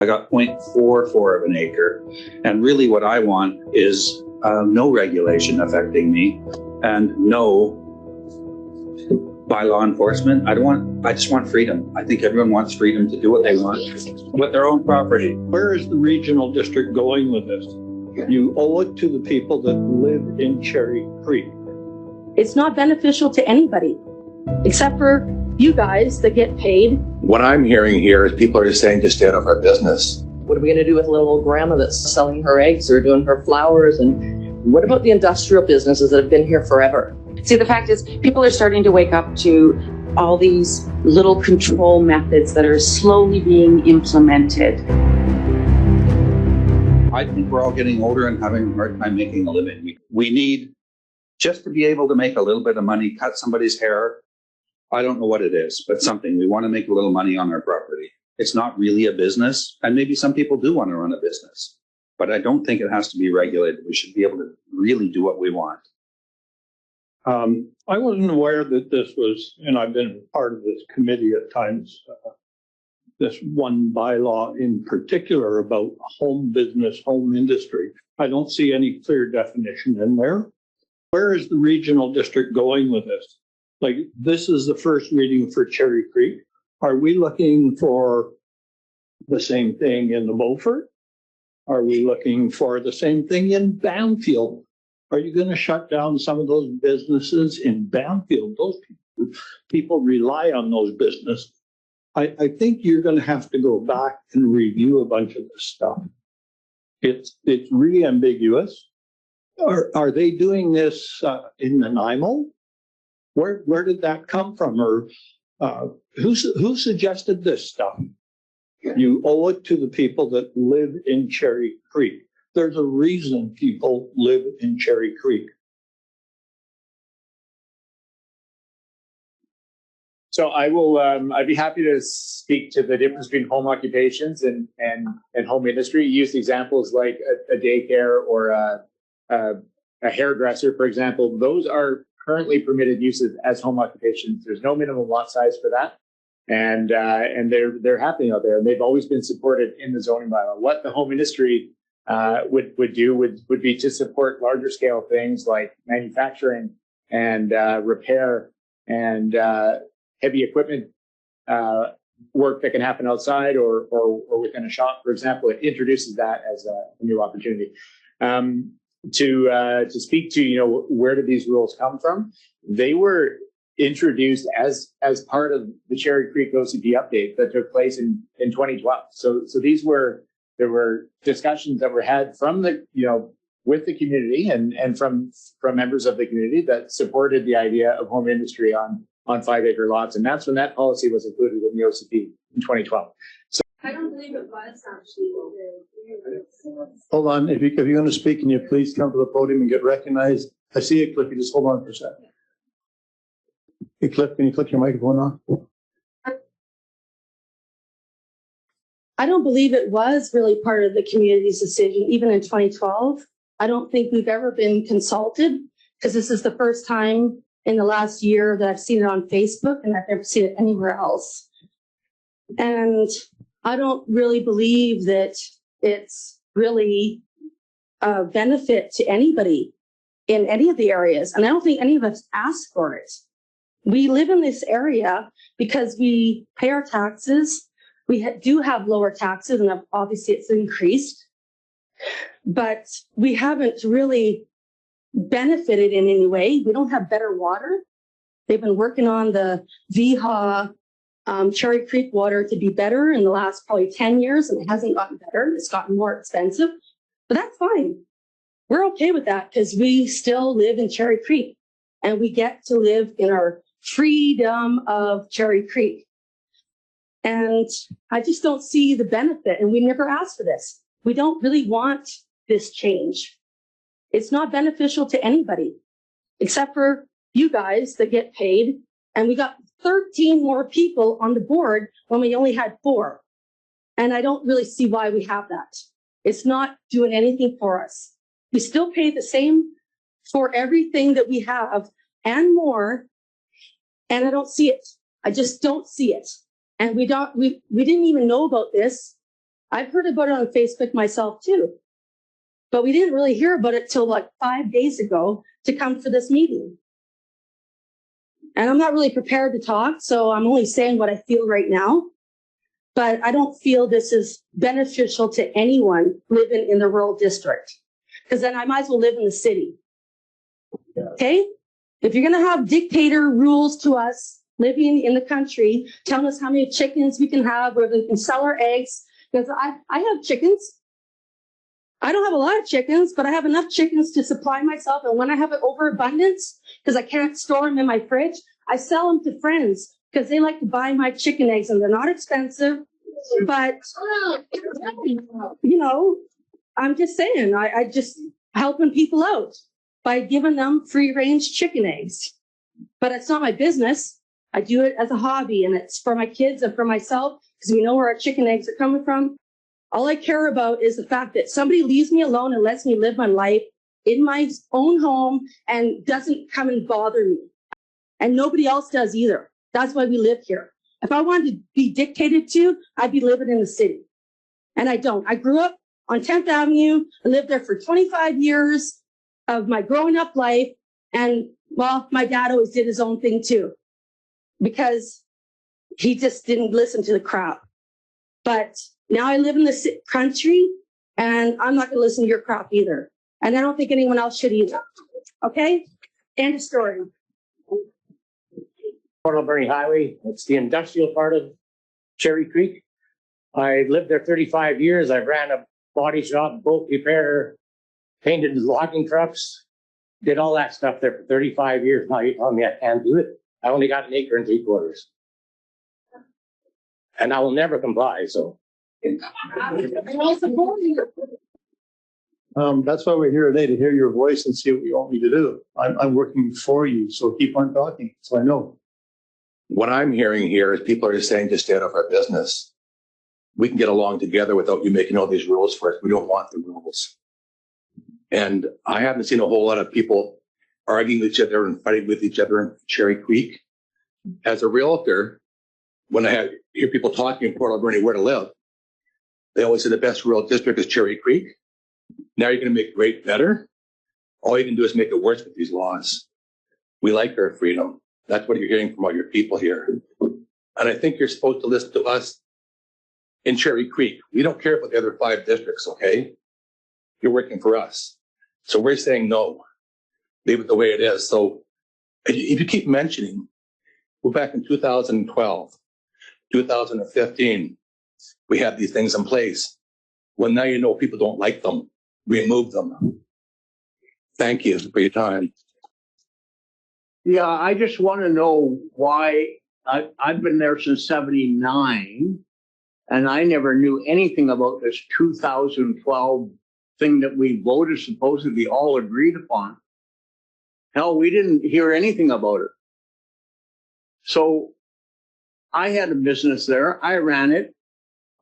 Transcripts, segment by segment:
I got 0.44 of an acre, and really what I want is no regulation affecting me and no by law enforcement. I just want freedom. I think everyone wants freedom to do what they want with their own property. Where is the regional district going with this? You owe it to the people that live in Cherry Creek. It's not beneficial to anybody, except for you guys that get paid. What I'm hearing here is people are just saying to stay out of our business. What are we going to do with little old grandma that's selling her eggs or doing her flowers? And what about the industrial businesses that have been here forever? See, the fact is, people are starting to wake up to all these little control methods that are slowly being implemented. I think we're all getting older and having a hard time making a living. We need just to be able to make a little bit of money, cut somebody's hair. I don't know what it is, but something. We want to make a little money on our property. It's not really a business, and maybe some people do want to run a business, but I don't think it has to be regulated. We should be able to really do what we want. I wasn't aware that this was, and I've been part of this committee at times, this one bylaw in particular about home business, home industry. I don't see any clear definition in there. Where is the regional district going with this? Like, this is the first reading for Cherry Creek. Are we looking for the same thing in the Beaufort? Are we looking for the same thing in Banfield? Are you going to shut down some of those businesses in Banfield? Those people rely on those businesses. I think you're going to have to go back and review a bunch of this stuff. It's really ambiguous. Are they doing this in Nanaimo? Where did that come from? Or who suggested this stuff? You owe it to the people that live in Cherry Creek. There's a reason people live in Cherry Creek. So I will. I'd be happy to speak to the difference between home occupations and home industry. Use examples like a daycare or a hairdresser, for example. Those are currently permitted uses as home occupations. There's no minimum lot size for that, and they're happening out there, and they've always been supported in the zoning bylaw. What the home industry would do would be to support larger scale things like manufacturing and repair and heavy equipment work that can happen outside or within a shop, for example. It introduces that as a new opportunity. To speak to, where did these rules come from? They were introduced as part of the Cherry Creek OCP update that took place in 2012. So there were discussions that were had from the, with the community and from members of the community that supported the idea of home industry on 5-acre lots. And that's when that policy was included in the OCP in 2012. So I don't believe it was actually. Hold on. If you're going to speak, can you please come to the podium and get recognized? I see you, Cliff. You just hold on for a second. Hey, Cliff, can you click your microphone on? I don't believe it was really part of the community's decision, even in 2012. I don't think we've ever been consulted, because this is the first time in the last year that I've seen it on Facebook, and I've never seen it anywhere else. And I don't really believe that it's really a benefit to anybody in any of the areas. And I don't think any of us asked for it. We live in this area because we pay our taxes. We do have lower taxes, and obviously it's increased. But we haven't really benefited in any way. We don't have better water. They've been working on the VHA Cherry Creek water to be better in the last probably 10 years, and it hasn't gotten better. It's gotten more expensive, but that's fine. We're okay with that because we still live in Cherry Creek, and we get to live in our freedom of Cherry Creek. And I just don't see the benefit, and we never asked for this. We don't really want this change. It's not beneficial to anybody, except for you guys that get paid. And we got 13 more people on the board when we only had 4. And I don't really see why we have that. It's not doing anything for us. We still pay the same for everything that we have and more. And I don't see it. I just don't see it. And we didn't even know about this I've heard about it on Facebook myself too, but we didn't really hear about it till like 5 days ago to come for this meeting. And I'm not really prepared to talk, so I'm only saying what I feel right now. But I don't feel this is beneficial to anyone living in the rural district, because then I might as well live in the city. Okay? If you're going to have dictator rules to us living in the country, telling us how many chickens we can have, whether we can sell our eggs, because I have chickens. I don't have a lot of chickens, but I have enough chickens to supply myself. And when I have an overabundance, because I can't store them in my fridge, I sell them to friends because they like to buy my chicken eggs and they're not expensive. But, you know, I'm just saying, I just helping people out by giving them free range chicken eggs. But it's not my business. I do it as a hobby, and it's for my kids and for myself because we know where our chicken eggs are coming from. All I care about is the fact that somebody leaves me alone and lets me live my life in my own home and doesn't come and bother me. And nobody else does either. That's why we live here. If I wanted to be dictated to, I'd be living in the city. And I don't. I grew up on 10th Avenue. I lived there for 25 years of my growing up life. And, well, my dad always did his own thing too, because he just didn't listen to the crap. But now I live in the country, and I'm not going to listen to your crap either. And I don't think anyone else should either. Okay? End of story. Alberni Highway. It's the industrial part of Cherry Creek. I lived there 35 years. I ran a body shop, boat repair, painted logging trucks, did all that stuff there for 35 years. Now you tell me I can't do it. I only got 1 acre and 3/4. And I will never comply, so. That's why we're here today, to hear your voice and see what you want me to do. I'm working for you, so keep on talking, so I know. What I'm hearing here is people are just saying, just stay out of our business. We can get along together without you making all these rules for us. We don't want the rules. And I haven't seen a whole lot of people arguing with each other and fighting with each other in Cherry Creek. As a realtor, when I hear people talking in Port Alberni where to live, they always say the best rural district is Cherry Creek. Now you're going to make great better. All you can do is make it worse with these laws. We like our freedom. That's what you're hearing from all your people here. And I think you're supposed to listen to us in Cherry Creek. We don't care about the other 5 districts, okay? You're working for us. So we're saying no. Leave it the way it is. So if you keep mentioning, we're back in 2012, 2015, we had these things in place. Well, now you know people don't like them. Remove them. Thank you for your time. Yeah, I just want to know why. I've been there since 79, and I never knew anything about this 2012 thing that we voted, supposedly all agreed upon. Hell, we didn't hear anything about it. So I had a business there. I ran it.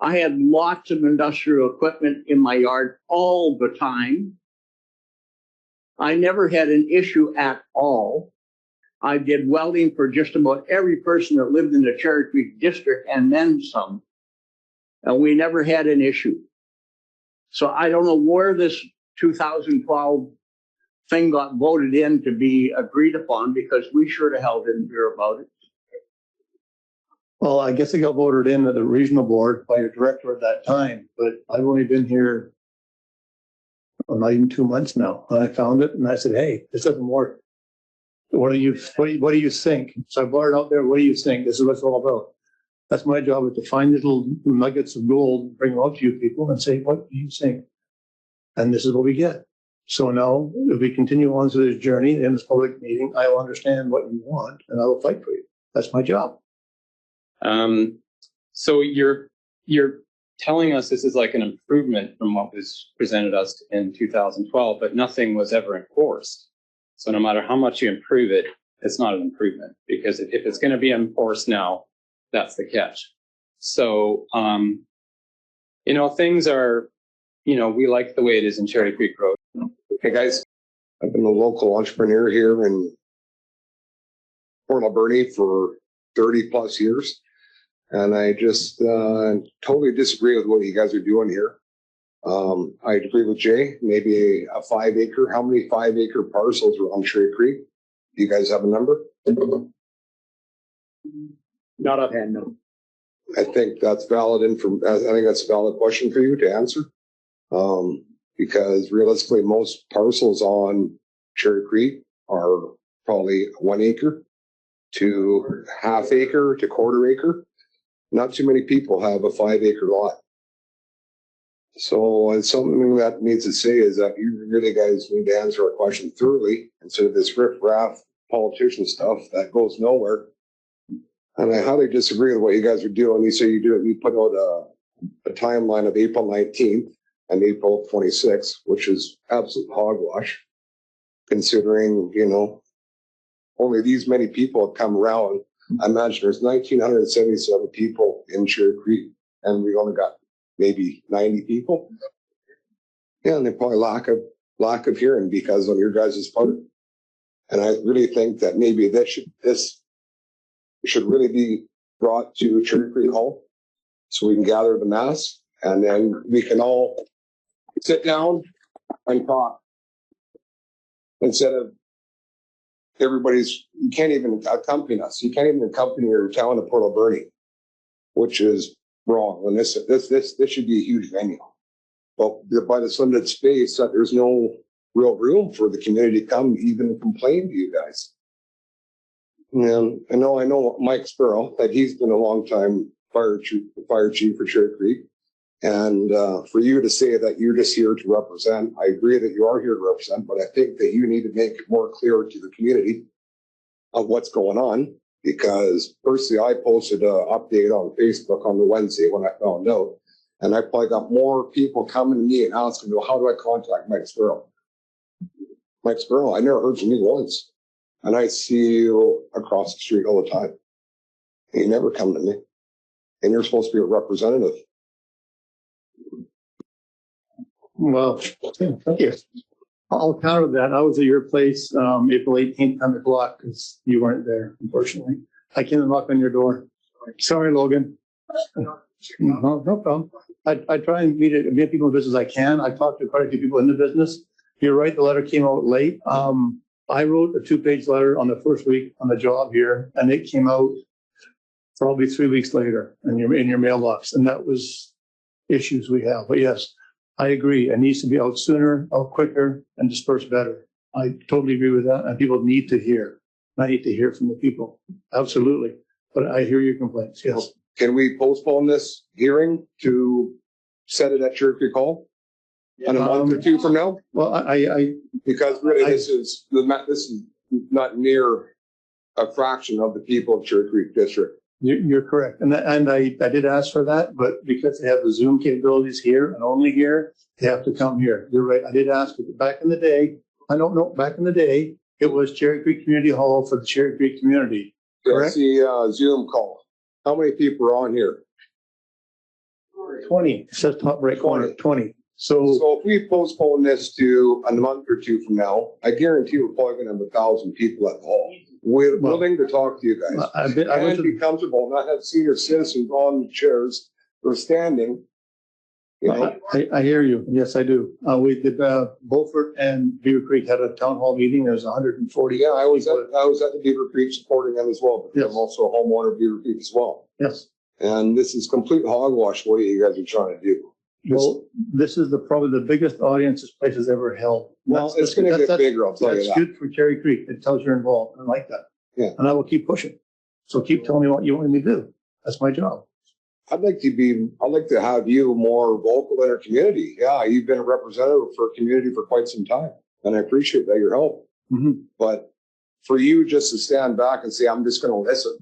I had lots of industrial equipment in my yard all the time. I never had an issue at all. I did welding for just about every person that lived in the Cherry Creek district and then some. And we never had an issue. So I don't know where this 2012 thing got voted in to be agreed upon, because we sure to hell didn't hear about it. Well, I guess it got voted in at the regional board by your director at that time, but I've only been here not even 2 months now. And I found it and I said, hey, this doesn't work. What do you think? So I brought it out there. What do you think? This is what it's all about. That's my job, is to find little nuggets of gold, bring them out to you people and say, what do you think? And this is what we get. So now, if we continue on to this journey in this public meeting, I will understand what you want and I will fight for you. That's my job. So you're telling us this is like an improvement from what was presented us in 2012, but nothing was ever enforced. So no matter how much you improve it, it's not an improvement, because if it's going to be enforced now, that's the catch. So, things are, we like the way it is in Cherry Creek Road. Hey guys, I've been a local entrepreneur here in Port Alberni for 30 plus years. And I just totally disagree with what you guys are doing here. I agree with Jay, maybe a 5 acre. How many 5 acre parcels are on Cherry Creek? Do you guys have a number? Not offhand, no. I think that's valid I think that's a valid question for you to answer. Because realistically, most parcels on Cherry Creek are probably 1 acre to half acre to quarter acre. Not too many people have a 5 acre lot. So and something that needs to say is that you really guys need to answer our question thoroughly instead of this riff-raff politician stuff that goes nowhere. And I highly disagree with what you guys are doing. You say you put out a timeline of April 19th and April 26th, which is absolute hogwash, considering, only these many people have come around. I imagine there's 1,977 people in Cherry Creek, and we only got maybe 90 people. Yeah, and they probably lack of hearing because on your guys' part. And I really think that maybe this should really be brought to Cherry Creek Hall so we can gather the mass and then we can all sit down and talk instead of you can't even accompany us. You can't even accompany your town to Port Alberni, which is wrong. And this should be a huge venue. But by this limited space, there's no real room for the community to come even complain to you guys. And I know Mike Sparrow, that he's been a long time fire chief for Cherry Creek. And for you to say that you're just here to represent, I agree that you are here to represent, but I think that you need to make it more clear to the community of what's going on. Because personally, I posted an update on Facebook on the Wednesday when I found out, and I probably got more people coming to me and asking me, how do I contact Mike Sparrow? Mike Sparrow, I never heard from you once. And I see you across the street all the time. And you never come to me. And you're supposed to be a representative. Well, thank you. I'll counter that. I was at your place April 18th, 10 o'clock, because you weren't there, unfortunately. I came and knocked on your door. Sorry, Logan. No problem. I try and meet people in business I can. I talked to quite a few people in the business. You're right, the letter came out late. I wrote a 2-page letter on the first week on the job here, and it came out probably 3 weeks later in your mailbox, and that was issues we have. But yes, I agree. It needs to be out sooner, out quicker, and dispersed better. I totally agree with that, and people need to hear. I need to hear from the people. Absolutely. But I hear your complaints, yes. Can we postpone this hearing to set it at Cherry Creek Hall in a month or two from now? Well, because really this is not near a fraction of the people of Cherry Creek District. You're correct. And I did ask for that, but because they have the Zoom capabilities here and only here, they have to come here. You're right. I did ask, but back in the day, back in the day, it was Cherry Creek Community Hall for the Cherry Creek community. Correct? That's the Zoom call. How many people are on here? 20. It says top right corner, 20. So if we postpone this to a month or two from now, I guarantee we're probably going to have 1,000 people at the hall. We're willing to talk to you guys. I and be comfortable, not have senior citizens on the chairs or standing. I hear you. Yes, I do. We did Beaufort and Beaver Creek had a town hall meeting. There was 140. Yeah, I was at the Beaver Creek supporting them as well. But yes. I'm also a homeowner of Beaver Creek as well. Yes. And this is complete hogwash what you guys are trying to do. Well, this is probably the biggest audience this place has ever held. Well, it's going to get bigger, I'll tell you that. That's good for Cherry Creek. It tells you're involved. I like that. Yeah. And I will keep pushing. So keep telling me what you want me to do. That's my job. I'd like to have you more vocal in our community. Yeah, you've been a representative for a community for quite some time, and I appreciate that, your help. Mm-hmm. But for you just to stand back and say, I'm just going to listen.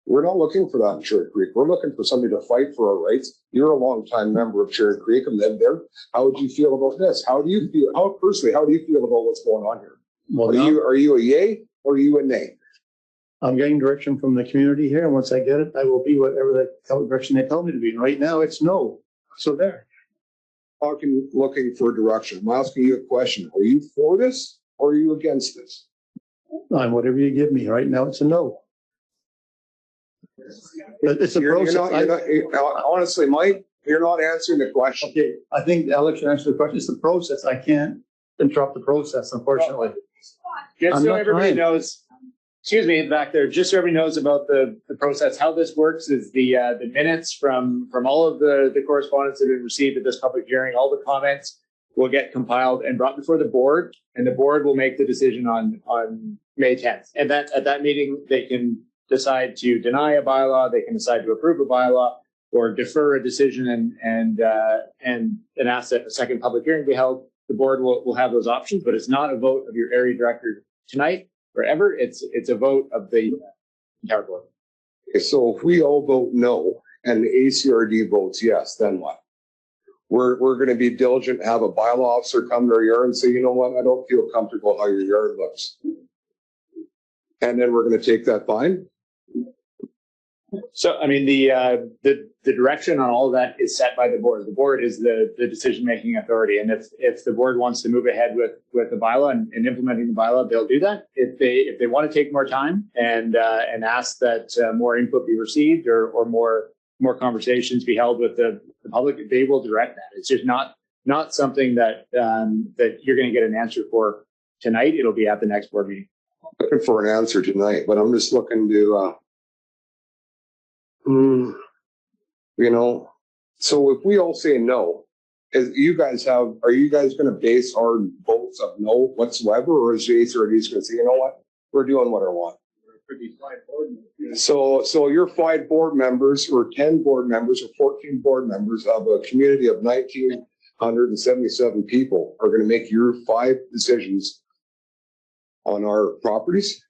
We're not looking for that in Cherry Creek. We're looking for somebody to fight for our rights. You're a longtime member of Cherry Creek and lived there. How would you feel about this? How do you feel about what's going on here? Well, are you a yay or are you a nay? I'm getting direction from the community here, and once I get it, I will be whatever direction they tell me to be. And right now, it's no. So there. Looking for direction. I'm asking you a question. Are you for this or are you against this? I'm whatever you give me. Right now, it's a no. It's a process. Honestly, Mike, you're not answering the question. Okay, I think Alex should answer the question. It's the process. I can't interrupt the process, unfortunately. Just so everybody knows, excuse me, back there, just so everybody knows about the process, how this works is the minutes from all of the correspondence that have been received at this public hearing, all the comments will get compiled and brought before the board, and the board will make the decision on May 10th. And at that meeting, they can decide to deny a bylaw, they can decide to approve a bylaw, or defer a decision and ask that a second public hearing be held. The board will have those options, but it's not a vote of your area director tonight or ever. It's a vote of the entire board. Okay, so if we all vote no and the ACRD votes yes, then what? We're going to be diligent, have a bylaw officer come to our yard and say, you know what, I don't feel comfortable how your yard looks. And then we're going to take that fine. So, I mean, the direction on all of that is set by the board. The board is the decision-making authority. And if the board wants to move ahead with the bylaw and implementing the bylaw, they'll do that. If they want to take more time and ask that more input be received or more conversations be held with the public, they will direct that. It's just not something that you're going to get an answer for tonight. It'll be at the next board meeting. Looking for an answer tonight, but I'm just looking to, you know, so if we all say no, are you guys going to base our votes of no whatsoever, or is the ACRD going to say, you know what, we're doing what I want? So your 5 board members or 10 board members or 14 board members of a community of 1,977 people are going to make your 5 decisions on our properties?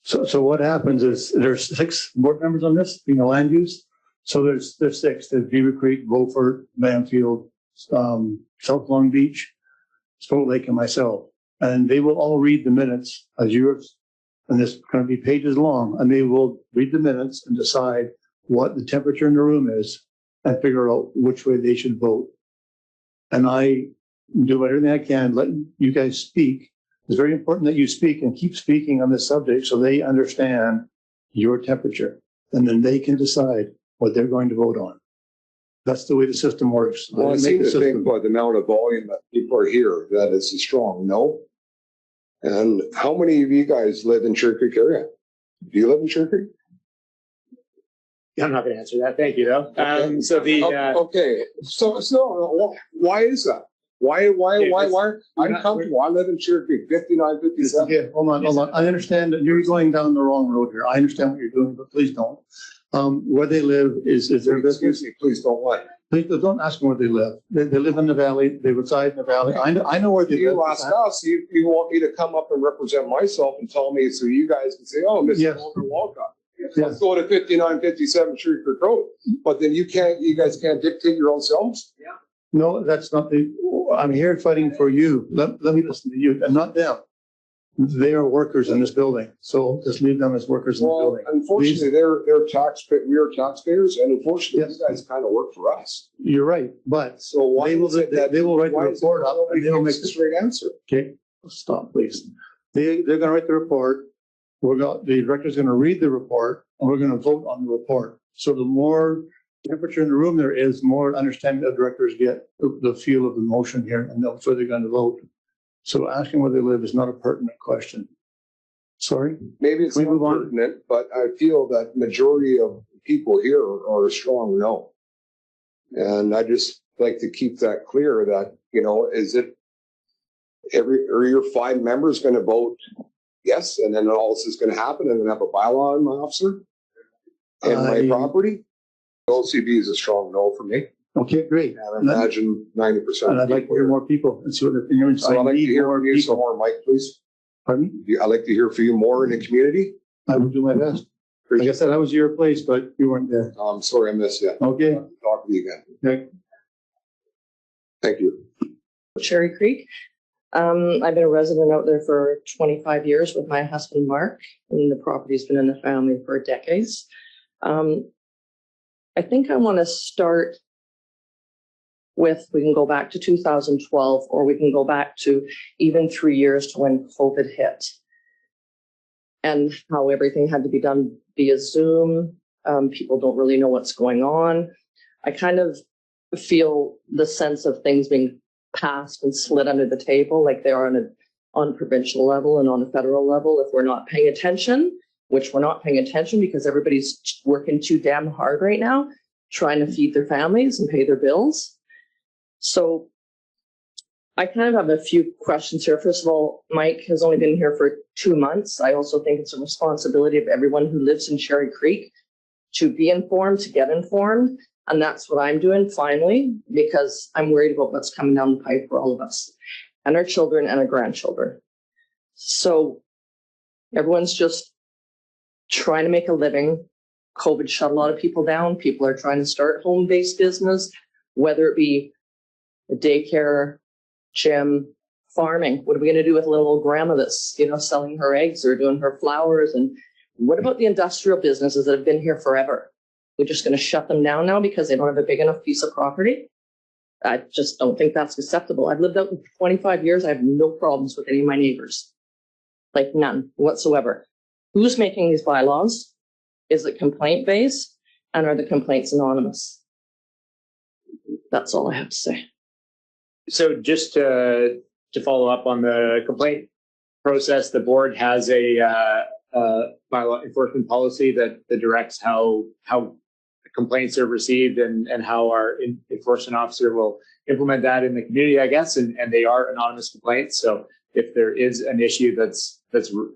So what happens is there's 6 board members on this, being a land use. So there's 6. There's Beaver Creek, Beaufort, Banfield, South Long Beach, Salt Lake, and myself. And they will all read the minutes as yours. And this is going to be pages long. And they will read the minutes and decide what the temperature in the room is and figure out which way they should vote. And I do everything I can, let you guys speak. It's very important that you speak and keep speaking on this subject so they understand your temperature. And then they can decide what they're going to vote on. That's the way the system works. Well, I seem to think by the amount of volume that people are here that it's a strong no. And how many of you guys live in Cherry Creek area? Do you live in Cherry Creek? Yeah, I'm not going to answer that. Thank you, though. Okay. So why is that? Why? I'm comfortable. I live in Cherry Creek, 59, 57. Okay, hold on. I understand that you're going down the wrong road here. I understand what you're doing, but please don't. Where they live is their business. Excuse me, please don't what? Please don't ask them where they live. They live in the valley. They reside in the valley. I know where they live. You ask us. You want me to come up and represent myself and tell me so you guys can say, oh, Mr. Walter Walcott. Let's go to 59, 57 Cherry Creek Road. But then you guys can't dictate your own selves? Yeah. No, that's not I'm here fighting for you. Let me listen to you and not them. They are workers in this building. So just leave them as workers in the building. Unfortunately, we are taxpayers, and unfortunately, these guys kind of work for us. You're right. But so why they will write the report up and they will make the straight answer. Okay. Stop, please. They're going to write the report. The director's going to read the report and we're going to vote on the report. So the more temperature in the room there is, more understanding the directors get the feel of the motion here and that's where they're going to vote. So asking where they live is not a pertinent question. Sorry? Maybe it's not pertinent, but I feel that majority of people here are a strong no. And I just like to keep that clear that, you know, are your 5 members going to vote yes, and then all this is going to happen and then have a bylaw on my officer and my property? LCB is a strong no for me. Okay, great. And I imagine 90%. And I'd like to hear more people and see what the opinion is. So I'd like to hear from you some more, Mike, please. Pardon me? I'd like to hear from you more in the community. I will do my best. Like I said, I was your place, but you weren't there. I'm sorry I missed you. Okay. Talk to you again. Okay. Thank you. Cherry Creek. I've been a resident out there for 25 years with my husband, Mark, and the property's been in the family for decades. I think I want to start with, we can go back to 2012, or we can go back to even 3 years to when COVID hit. and how everything had to be done via Zoom. People don't really know what's going on. I kind of feel the sense of things being passed and slid under the table like they are on provincial level and on a federal level if we're not paying attention, which we're not paying attention because everybody's working too damn hard right now, trying to feed their families and pay their bills. So I kind of have a few questions here. First of all, Mike has only been here for 2 months. I also think it's a responsibility of everyone who lives in Cherry Creek to be informed, to get informed. And that's what I'm doing finally, because I'm worried about what's coming down the pipe for all of us and our children and our grandchildren. So everyone's just trying to make a living. COVID shut a lot of people down. People are trying to start home-based business, whether it be a daycare, gym, farming. What are we going to do with little old grandma that's, selling her eggs or doing her flowers? And what about the industrial businesses that have been here forever? We're just going to shut them down now because they don't have a big enough piece of property? I just don't think that's acceptable. I've lived out for 25 years. I have no problems with any of my neighbors. Like none whatsoever. Who's making these bylaws? Is it complaint-based? And are the complaints anonymous? That's all I have to say. So just to follow up on the complaint process, the board has a bylaw enforcement policy that directs how complaints are received and how our enforcement officer will implement that in the community, I guess, and they are anonymous complaints. So if there is an issue that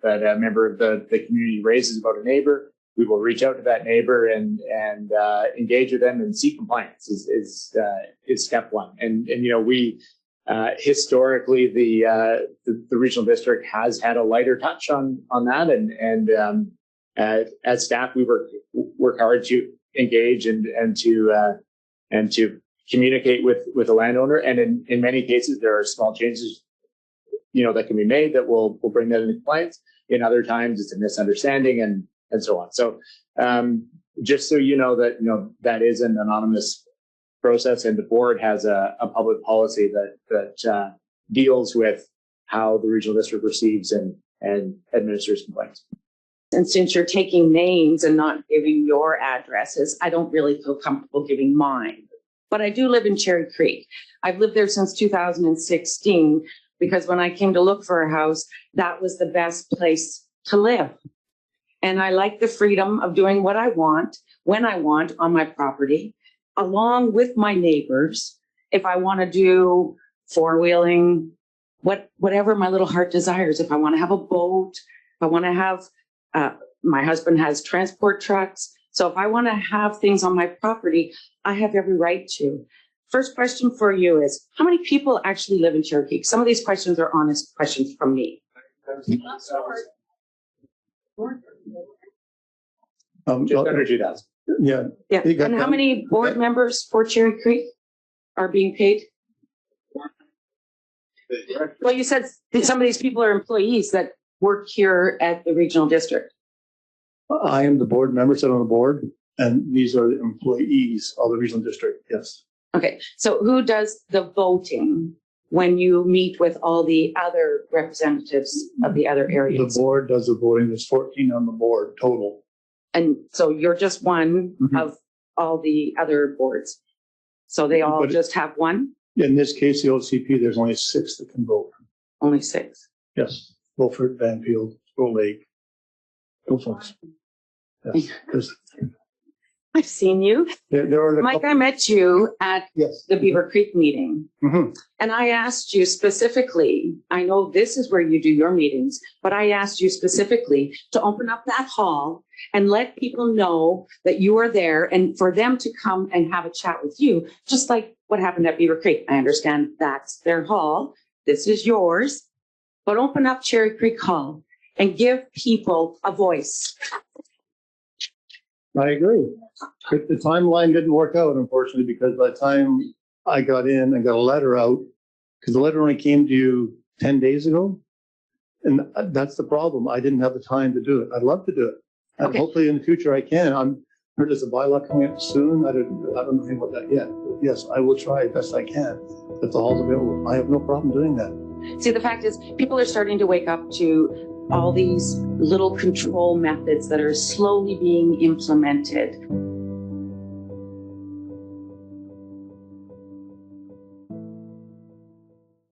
a member of the community raises about a neighbor, we will reach out to that neighbor and engage with them and seek compliance is step one. And we historically the regional district has had a lighter touch on that, and as staff we work hard to engage and to communicate with the landowner. And in many cases there are small changes that can be made that will bring that into compliance. In other times it's a misunderstanding and so on. So just so you know that is an anonymous process, and the board has a public policy that deals with how the regional district receives and administers complaints. And since you're taking names and not giving your addresses, I don't really feel comfortable giving mine. But I do live in Cherry Creek. I've lived there since 2016 because when I came to look for a house, that was the best place to live. And I like the freedom of doing what I want, when I want on my property, along with my neighbors. If I want to do four-wheeling, whatever my little heart desires, if I want to have a boat, if I want to have, my husband has transport trucks. So if I want to have things on my property, I have every right to. First question for you is, how many people actually live in Cherry Creek? Some of these questions are honest questions from me. Just under 2,000. Yeah. Yeah. And how many board members for Cherry Creek are being paid? Well, you said some of these people are employees that work here at the regional district. I am the board member, sit on the board, and these are the employees of the regional district. Yes. Okay. So who does the voting when you meet with all the other representatives of the other areas? The board does the voting. There's 14 on the board total. And so you're just one of all the other boards. So they all just have one? In this case, the OCP, there's only 6 that can vote. Only 6? Yes. Beaufort, Vanfield, Squirrel Lake. Those folks. Yes. I've seen you. There are Mike, I met you at the Beaver Creek meeting. Mm-hmm. And I asked you specifically, I know this is where you do your meetings, but I asked you specifically to open up that hall and let people know that you are there and for them to come and have a chat with you, just like what happened at Beaver Creek. I understand that's their hall. This is yours. But open up Cherry Creek Hall and give people a voice. I agree. But the timeline didn't work out, unfortunately, because by the time I got in and got a letter out, because the letter only came to you 10 days ago. And that's the problem. I didn't have the time to do it. I'd love to do it. And hopefully in the future I can. I'm heard there's a bylaw coming up soon. I don't know anything about that yet. But yes, I will try as best I can. If the hall's available, I have no problem doing that. See, the fact is, people are starting to wake up to all these little control methods that are slowly being implemented